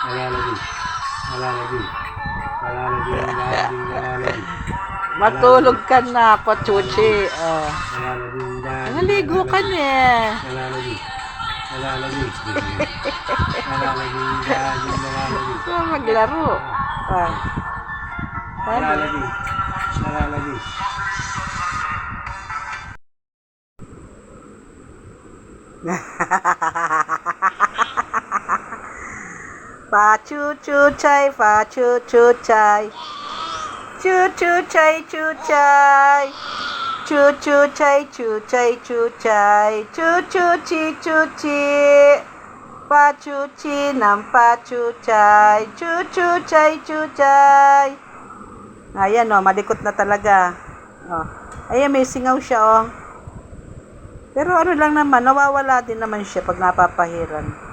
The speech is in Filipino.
Nalalagay. Nalalagay. Nalalagay. Nalalagay. Matulog ka na, pachuchi. Nalalagay. Naligo ka na eh. Nalalagay. Nalalagay. Nalalagay. Nalalagay. So, maglaro. Nalalagay. Nalalagay. Fa chu chu chai, fa chu chu chai. Chu chu chai, chu chai. Chu chu chai, chu chai, chu chai. Chu chu chi, chu chi. Pa chu chi nam pa chu chai. Chu chu chai, chu chai. Ayan o, malikot na talaga. Oh. Ayan, may singaw siya o. Pero ano lang naman, nawawala din naman siya pag napapahiran.